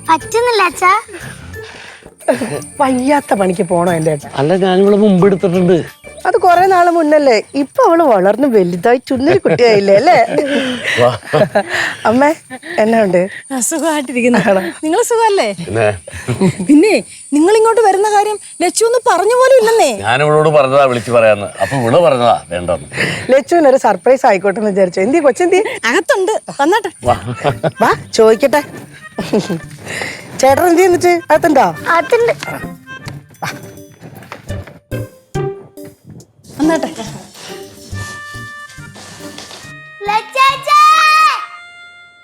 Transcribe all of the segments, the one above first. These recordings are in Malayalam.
പറ്റുന്നില്ല അച്ഛാ. വയ്യാത്ത പണിക്ക് പോണോ എന്റെ ഏട്ടാ? അല്ല ഞാനിവിടെ മുമ്പ് എടുത്തിട്ടുണ്ട്. അത് കൊറേ നാള് മുന്നല്ലേ. ഇപ്പൊ അവള് വളർന്ന് വലുതായി ചുന്നൊരു കുട്ടിയായില്ലേ അല്ലേ? അമ്മേ എന്നാ ഉണ്ട്? സുഖമായിട്ടിരിക്കുന്നു. നിങ്ങൾ സുഖല്ലേ? പിന്നെ നിങ്ങൾ ഇങ്ങോട്ട് വരുന്ന കാര്യം ലച്ചു ഒന്ന് പറഞ്ഞു പോലും ഇല്ലെന്നേ. ഞാനിവളോട് പറഞ്ഞതാ വിളിച്ചു പറയാന്ന്. അപ്പൊ ഇവള് പറഞ്ഞതാ വേണ്ടെന്ന്. ലച്ചുവിനൊരു സർപ്രൈസ് ആയിക്കോട്ടെ എന്ന് വിചാരിച്ചു. എന്തി കൊച്ചെന്തി? അകത്തുണ്ട്, വന്നാട്ടെ. വാ ചോദിക്കട്ടെ. ചേട്ടൻ എന്ത് ചെയ്യുന്നിട്ട് അകത്തുണ്ടോ? അതുണ്ട്. വന്നാട്ടെ.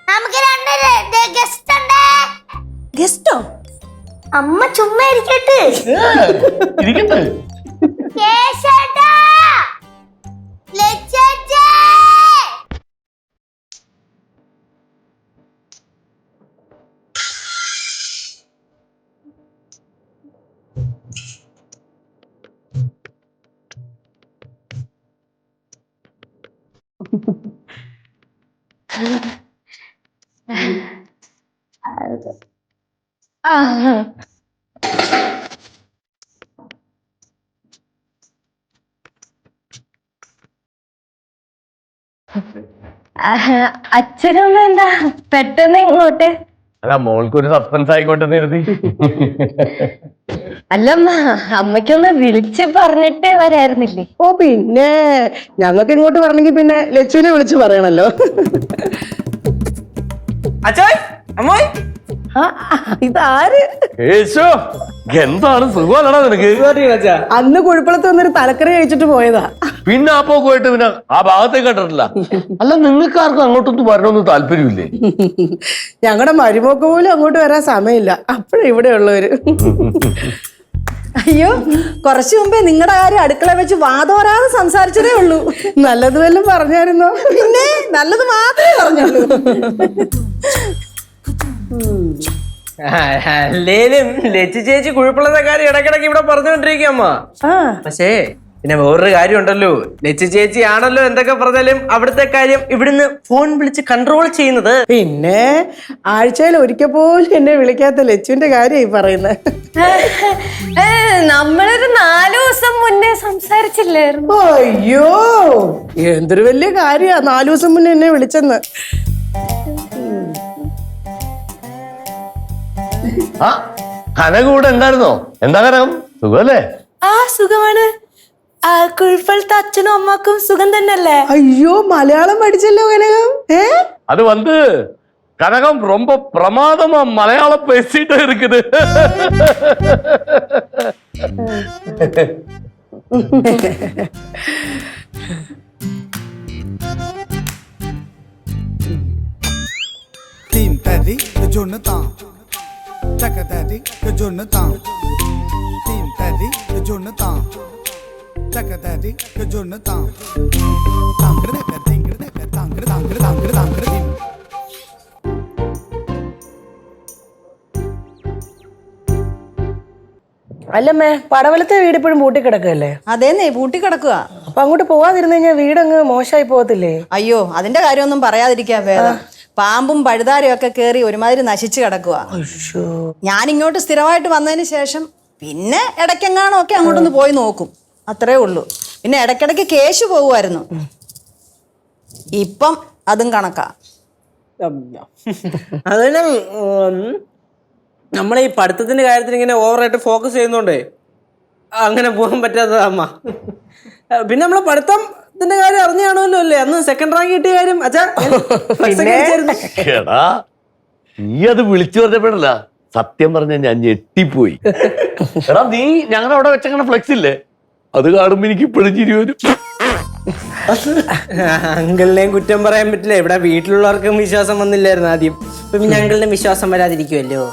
നമുക്ക് രണ്ട് ഗസ്റ്റ് ഉണ്ട്. ഗസ്റ്റോ? അമ്മ ചുമ്മാ ഇരിക്കട്ടെ. ഇരിക്കട്ടെ. കേശേട്ടാ, ലച്ചേച്ചേ. അച്ഛനമ്മ എന്താ പെട്ടെന്ന് ഇങ്ങോട്ട്? അല്ല മോൾക്കൊരു സസ്പെൻസ് ആയിക്കോട്ടെ എഴുതി. അല്ലമ്മ, അമ്മയ്ക്കൊന്ന് വിളിച്ച് പറഞ്ഞിട്ട് വരായിരുന്നില്ലേ? ഓ പിന്നെ ഞങ്ങൾക്ക് ഇങ്ങോട്ട് പറഞ്ഞെങ്കിൽ പിന്നെ ലച്ചുവിനെ വിളിച്ച് പറയണല്ലോ. അച്ഛായ് അമ്മായി ഇതാര്? എന്താണ് സുഖമല്ലടാ നിനക്ക്? അന്ന് കുഴപ്പളത്ത് വന്നൊരു തലക്കറി കഴിച്ചിട്ട് പോയതാ. പിന്നെ ആ പോക്ക് പോയിട്ട് പിന്നെ ആ ഭാഗത്തേക്ക് കണ്ടിട്ടില്ല. അല്ല നിങ്ങൾക്ക് ആർക്കും അങ്ങോട്ടൊന്നും വരണമെന്ന് താല്പര്യമില്ലേ? ഞങ്ങളുടെ മരുമോക്ക് പോലും അങ്ങോട്ട് വരാൻ സമയമില്ല. അപ്പോഴും ഇവിടെ ഉള്ളവര്. അയ്യോ, കുറച്ചു മുമ്പേ നിങ്ങളുടെ കാര്യം അടുക്കള വെച്ച് വാതോരാതെ സംസാരിച്ചതേ ഉള്ളൂ. നല്ലത് വല്ലതും പറഞ്ഞായിരുന്നോ? പിന്നെ നല്ലത് മാത്രമേ പറഞ്ഞുള്ളൂ. അല്ലേലും ലച്ചു ചേച്ചി കുഴപ്പമുള്ള കാര്യം ഇടക്കിടക്ക് ഇവിടെ പറഞ്ഞുകൊണ്ടിരിക്കമ്മ. പക്ഷേ പിന്നെ വേറൊരു കാര്യം ഉണ്ടല്ലോ, ലച്ചു ചേച്ചി ആണല്ലോ എന്തൊക്കെ പറഞ്ഞാലും അവിടുത്തെ കാര്യം ഇവിടുന്ന് ഫോൺ വിളിച്ച് കൺട്രോൾ ചെയ്യുന്നത്. പിന്നെ ആഴ്ചയിൽ ഒരിക്കൽ പോലും എന്നെ വിളിക്കാത്ത ലച്ചുവിന്റെ കാര്യം ഈ പറയുന്നത്. നമ്മളൊരു 4 ദിവസം മുന്നേ സംസാരിച്ചില്ലായിരുന്നു? അയ്യോ എന്തൊരു വലിയ കാര്യാ 4 ദിവസം മുന്നേ എന്നെ വിളിച്ചെന്ന്. ആ കനക കൂടെ ഉണ്ടായിരുന്നോ? എന്താ കനകം, സുഖല്ലേ? ആ സുഖമാണ്. കുഴപ്പത്തെ അച്ഛനും അമ്മക്കും സുഖം തന്നെയല്ലേ? അയ്യോ മലയാളം പഠിച്ചല്ലോ കനകം. அது வந்து கனகம் ரொம்ப பிரமாதமா மலையாளம் பேசிட்டு இருக்குது. तीन पैरी जुनता चक पैरी जुनता तीन पैरी जुनता चक पैरी जुनता तांगड़ दे तिंगड़ दे तांगड़ तांगड़ तांगड़ तांगड़ അല്ലമ്മേ പടവലത്തെ വീട് ഇപ്പോഴും പൂട്ടി കിടക്കല്ലേ? അതേന്നേ, പൂട്ടി കിടക്കുക. അപ്പൊ അങ്ങോട്ട് പോവാതിരുന്നു കഴിഞ്ഞാൽ വീടങ്ങ് മോശമായി പോകത്തില്ലേ? അയ്യോ, അതിന്റെ കാര്യമൊന്നും പറയാതിരിക്കാൻ ഭേദം. പാമ്പും പഴുതാരയും ഒക്കെ കേറി ഒരുമാതിരി നശിച്ചു കിടക്കുക. ഞാൻ ഇങ്ങോട്ട് സ്ഥിരമായിട്ട് വന്നതിന് ശേഷം പിന്നെ ഇടയ്ക്കെങ്ങാണോ ഒക്കെ അങ്ങോട്ടൊന്ന് പോയി നോക്കും, അത്രേ ഉള്ളൂ. പിന്നെ ഇടയ്ക്കിടയ്ക്ക് കേശു പോകുമായിരുന്നു. ഇപ്പം അതും കണക്കാ. അതിന് നമ്മളെ ഈ പഠിത്തത്തിന്റെ കാര്യത്തിൽ ഇങ്ങനെ ഓവറായിട്ട് ഫോക്കസ് ചെയ്യുന്നോണ്ടേ അങ്ങനെ പോകാൻ പറ്റാത്തതാ അമ്മ. പിന്നെ നമ്മളെ പഠിത്തത്തിന്റെ കാര്യം അറിഞ്ഞാണല്ലോ അല്ലേ അന്ന് സെക്കൻഡ് റാങ്ക് കിട്ടിയ കാര്യം? അച്ഛാ എടാ നീ അത് വിളിച്ചു പറഞ്ഞപ്പോഴല്ല, സത്യം പറഞ്ഞ ഞാൻ ഞെട്ടിപ്പോയി. എടാ നീ ഞങ്ങളുടെ അവിടെ വെച്ചങ്ങനെ ഫ്ലെക്സ് ഇല്ലേ, അത് കാണുമ്പോ എനിക്ക് ഇപ്പോഴും ചിരി വരും. അങ്കിളിനെയും കുറ്റം പറയാൻ പറ്റില്ല. ഇവിടെ വീട്ടിലുള്ളവർക്കും വിശ്വാസം വന്നില്ലായിരുന്നു ആദ്യം. ഇപ്പൊ പിന്നെ അങ്കിളിന് വിശ്വാസം വരാതിരിക്കുമല്ലോ.